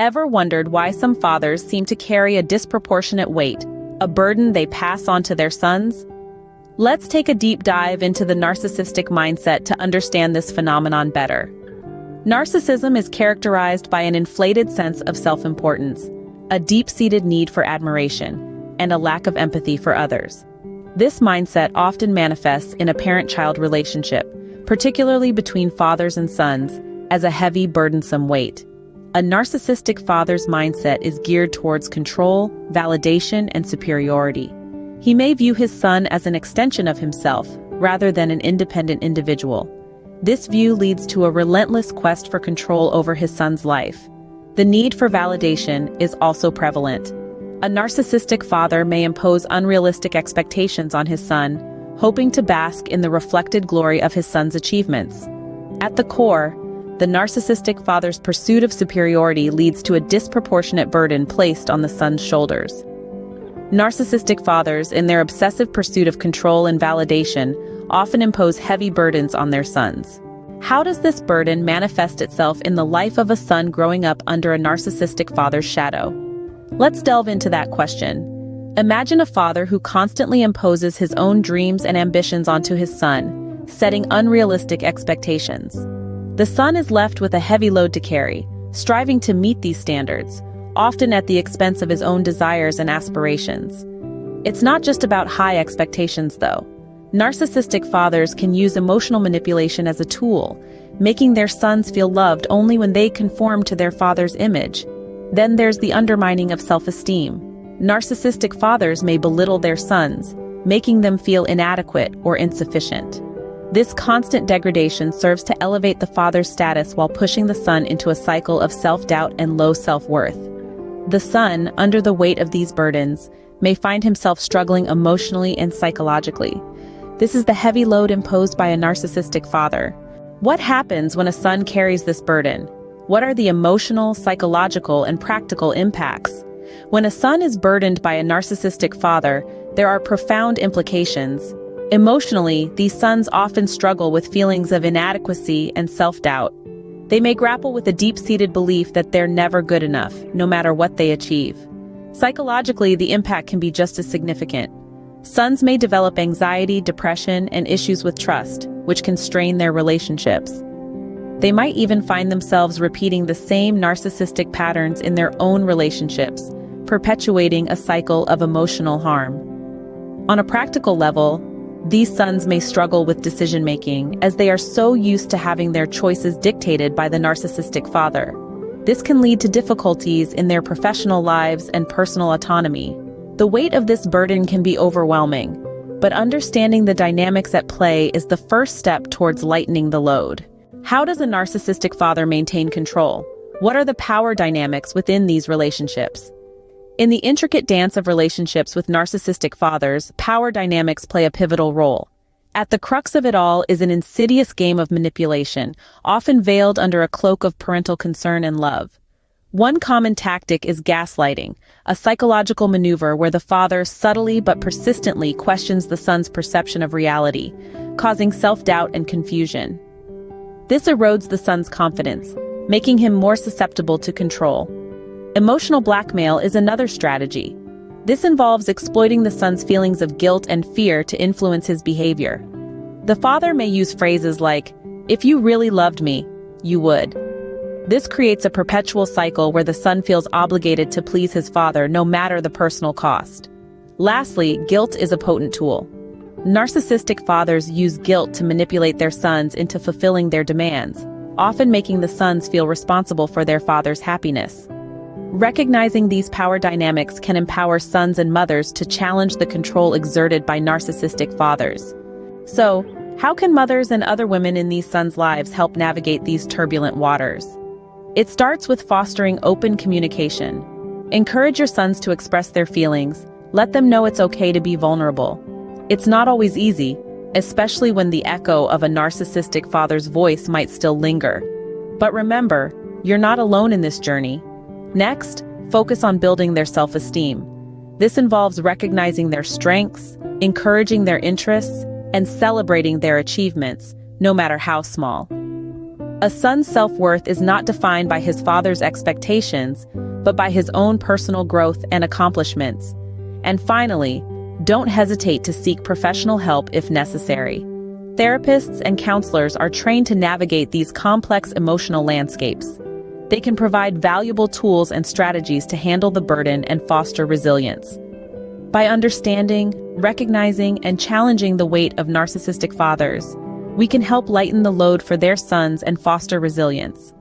Ever wondered why some fathers seem to carry a disproportionate weight, a burden they pass on to their sons? Let's take a deep dive into the narcissistic mindset to understand this phenomenon better. Narcissism is characterized by an inflated sense of self-importance, a deep-seated need for admiration, and a lack of empathy for others. This mindset often manifests in a parent-child relationship, particularly between fathers and sons, as a heavy, burdensome weight. A narcissistic father's mindset is geared towards control, validation, and superiority. He may view his son as an extension of himself, rather than an independent individual. This view leads to a relentless quest for control over his son's life. The need for validation is also prevalent. A narcissistic father may impose unrealistic expectations on his son, hoping to bask in the reflected glory of his son's achievements. At the core, the narcissistic father's pursuit of superiority leads to a disproportionate burden placed on the son's shoulders. Narcissistic fathers, in their obsessive pursuit of control and validation, often impose heavy burdens on their sons. How does this burden manifest itself in the life of a son growing up under a narcissistic father's shadow? Let's delve into that question. Imagine a father who constantly imposes his own dreams and ambitions onto his son, setting unrealistic expectations. The son is left with a heavy load to carry, striving to meet these standards, often at the expense of his own desires and aspirations. It's not just about high expectations, though. Narcissistic fathers can use emotional manipulation as a tool, making their sons feel loved only when they conform to their father's image. Then there's the undermining of self-esteem. Narcissistic fathers may belittle their sons, making them feel inadequate or insufficient. This constant degradation serves to elevate the father's status while pushing the son into a cycle of self-doubt and low self-worth. The son, under the weight of these burdens, may find himself struggling emotionally and psychologically. This is the heavy load imposed by a narcissistic father. What happens when a son carries this burden? What are the emotional, psychological, and practical impacts? When a son is burdened by a narcissistic father, there are profound implications. Emotionally, these sons often struggle with feelings of inadequacy and self-doubt. They may grapple with a deep-seated belief that they're never good enough, no matter what they achieve. Psychologically, the impact can be just as significant. Sons may develop anxiety, depression, and issues with trust, which can strain their relationships. They might even find themselves repeating the same narcissistic patterns in their own relationships, perpetuating a cycle of emotional harm. On a practical level, these sons may struggle with decision-making as they are so used to having their choices dictated by the narcissistic father. This can lead to difficulties in their professional lives and personal autonomy. The weight of this burden can be overwhelming, but understanding the dynamics at play is the first step towards lightening the load. How does a narcissistic father maintain control? What are the power dynamics within these relationships? In the intricate dance of relationships with narcissistic fathers, power dynamics play a pivotal role. At the crux of it all is an insidious game of manipulation, often veiled under a cloak of parental concern and love. One common tactic is gaslighting, a psychological maneuver where the father subtly but persistently questions the son's perception of reality, causing self-doubt and confusion. This erodes the son's confidence, making him more susceptible to control. Emotional blackmail is another strategy. This involves exploiting the son's feelings of guilt and fear to influence his behavior. The father may use phrases like, "If you really loved me, you would." This creates a perpetual cycle where the son feels obligated to please his father no matter the personal cost. Lastly, guilt is a potent tool. Narcissistic fathers use guilt to manipulate their sons into fulfilling their demands, often making the sons feel responsible for their father's happiness. Recognizing these power dynamics can empower sons and mothers to challenge the control exerted by narcissistic fathers. So, how can mothers and other women in these sons' lives help navigate these turbulent waters? It starts with fostering open communication. Encourage your sons to express their feelings. Let them know it's okay to be vulnerable. It's not always easy, especially when the echo of a narcissistic father's voice might still linger. But remember, you're not alone in this journey. Next, focus on building their self-esteem. This involves recognizing their strengths, encouraging their interests, and celebrating their achievements, no matter how small. A son's self-worth is not defined by his father's expectations, but by his own personal growth and accomplishments. And finally, don't hesitate to seek professional help if necessary. Therapists and counselors are trained to navigate these complex emotional landscapes. They can provide valuable tools and strategies to handle the burden and foster resilience. By understanding, recognizing, and challenging the weight of narcissistic fathers, we can help lighten the load for their sons and foster resilience.